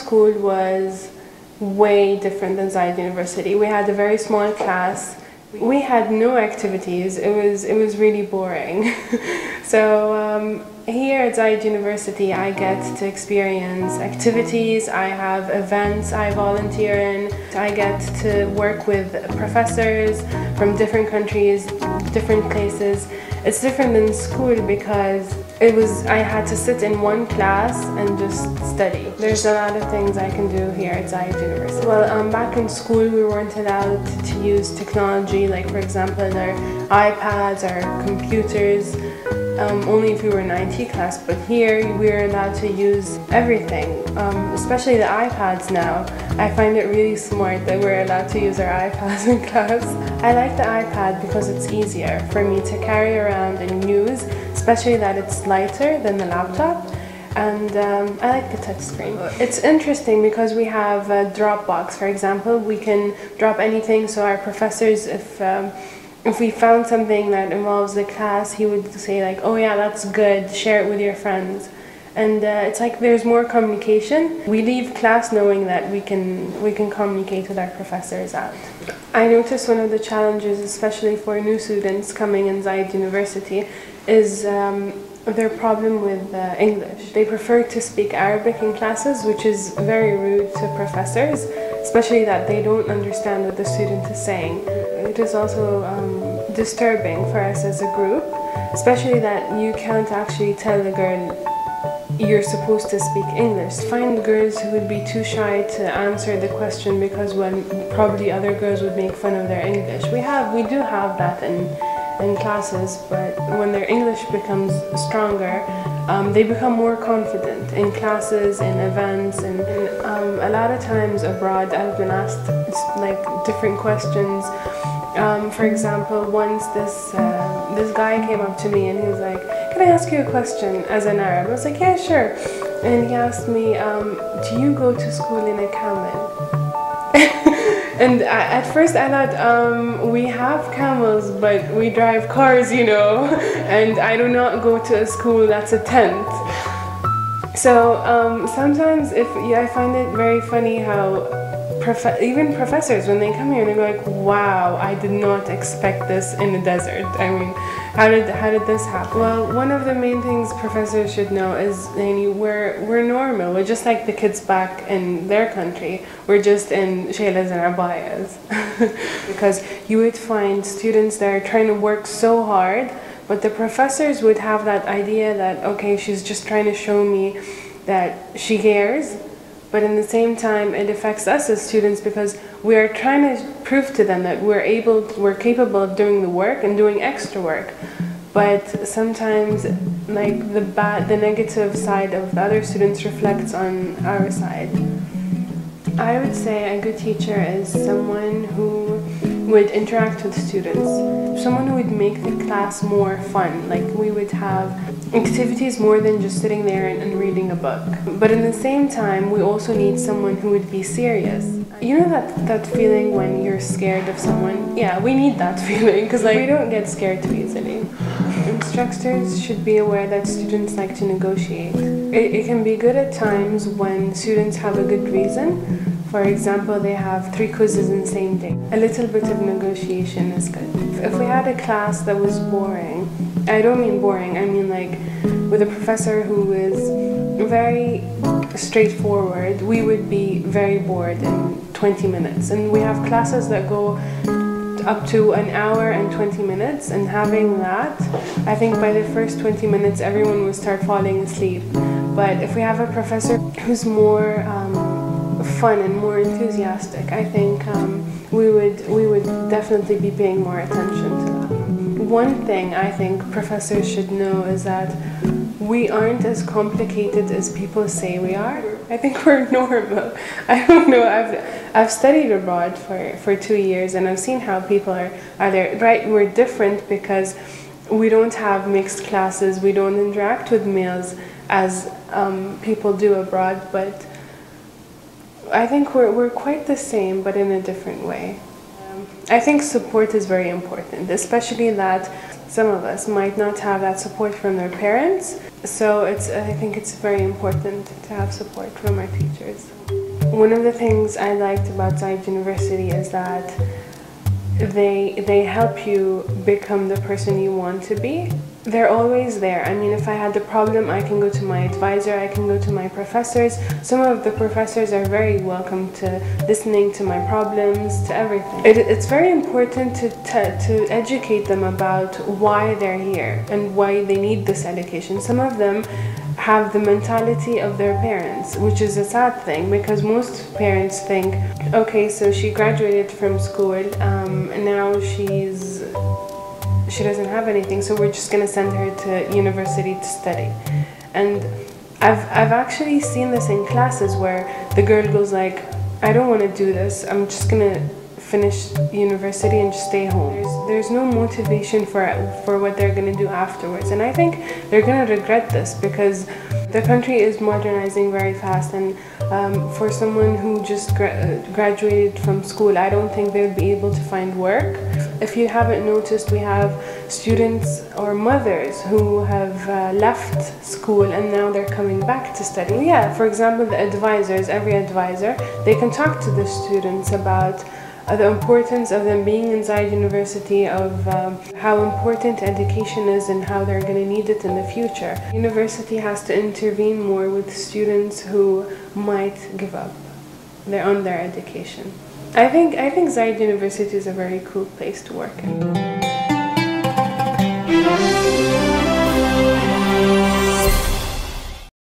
school was way different than Zayed University. We had a very small class. We had no activities. It was really boring. So here at Zayed University, I get to experience activities. I have events I volunteer in. I get to work with professors from different countries, different places. It's different than school because I had to sit in one class and just study. There's a lot of things I can do here at Zayed University. Well, back in school we weren't allowed to use technology, like for example our iPads, our computers, only if we were in IT class, but here we're allowed to use everything, especially the iPads now. I find it really smart that we're allowed to use our iPads in class. I like the iPad because it's easier for me to carry around and use, especially that it's lighter than the laptop, and I like the touch screen. It's interesting because we have a Dropbox, for example. We can drop anything, so our professors, if we found something that involves the class, he would say like, oh yeah, that's good, share it with your friends. And it's like there's more communication. We leave class knowing that we can communicate with our professors out. I noticed one of the challenges, especially for new students coming in Zayed University, is their problem with English. They prefer to speak Arabic in classes, which is very rude to professors, especially that they don't understand what the student is saying. It is also disturbing for us as a group, especially that you can't actually tell a girl you're supposed to speak English. Find girls who would be too shy to answer the question because probably other girls would make fun of their English. We do have that in classes, but when their English becomes stronger, they become more confident in classes, in events, and a lot of times abroad I've been asked like different questions. For example, once this guy came up to me and he was like, "Can I ask you a question?" as an Arab. I was like, "Yeah, sure." And he asked me, "Do you go to school in a camel?" And at first I thought, we have camels, but we drive cars, you know, and I do not go to a school that's a tent. So sometimes I find it very funny how even professors, when they come here, they go like, wow, I did not expect this in the desert. I mean, how did this happen? Well, one of the main things professors should know is we're normal. We're just like the kids back in their country. We're just in shaylas and abayas. Because you would find students that are trying to work so hard, but the professors would have that idea that, okay, she's just trying to show me that she cares. But in the same time, it affects us as students because we are trying to prove to them that we're capable of doing the work and doing extra work. But sometimes, like the negative side of the other students reflects on our side. I would say a good teacher is someone who would interact with students, someone who would make the class more fun. Like we would have activities more than just sitting there and reading a book. But in the same time, we also need someone who would be serious. You know that feeling when you're scared of someone? Yeah, we need that feeling because like we don't get scared too easily. Instructors should be aware that students like to negotiate. It can be good at times when students have a good reason. For example, they have 3 quizzes in the same day. A little bit of negotiation is good. If we had a class that was boring, I don't mean boring, I mean like with a professor who is very straightforward, we would be very bored in 20 minutes. And we have classes that go up to an hour and 20 minutes, and having that, I think by the first 20 minutes everyone will start falling asleep. But if we have a professor who's more fun and more enthusiastic, I think we would definitely be paying more attention to that. One thing I think professors should know is that we aren't as complicated as people say we are. I think we're normal. I don't know, I've studied abroad for 2 years and I've seen how people are there. Right, we're different because we don't have mixed classes, we don't interact with males as people do abroad, but I think we're quite the same, but in a different way. I think support is very important, especially that some of us might not have that support from their parents. So I think it's very important to have support from our teachers. One of the things I liked about Zayed University is that they help you become the person you want to be. They're always there. I mean, if I had a problem, I can go to my advisor, I can go to my professors. Some of the professors are very welcome to listening to my problems, to everything. It's very important to educate them about why they're here and why they need this education. Some of them have the mentality of their parents, which is a sad thing, because most parents think, okay, so she graduated from school, and now she doesn't have anything, so we're just gonna send her to university to study. And I've actually seen this in classes where the girl goes like, I don't want to do this, I'm just gonna finish university and just stay home. There's no motivation for what they're gonna do afterwards, and I think they're gonna regret this, because the country is modernizing very fast, and for someone who just graduated from school, I don't think they'll be able to find work. If you haven't noticed, we have students or mothers who have left school and now they're coming back to study. Yeah, for example, the advisors, every advisor, they can talk to the students about the importance of them being in Zayed University, of how important education is and how they're going to need it in the future. University has to intervene more with students who might give up on their education. I think Zayed University is a very cool place to work in.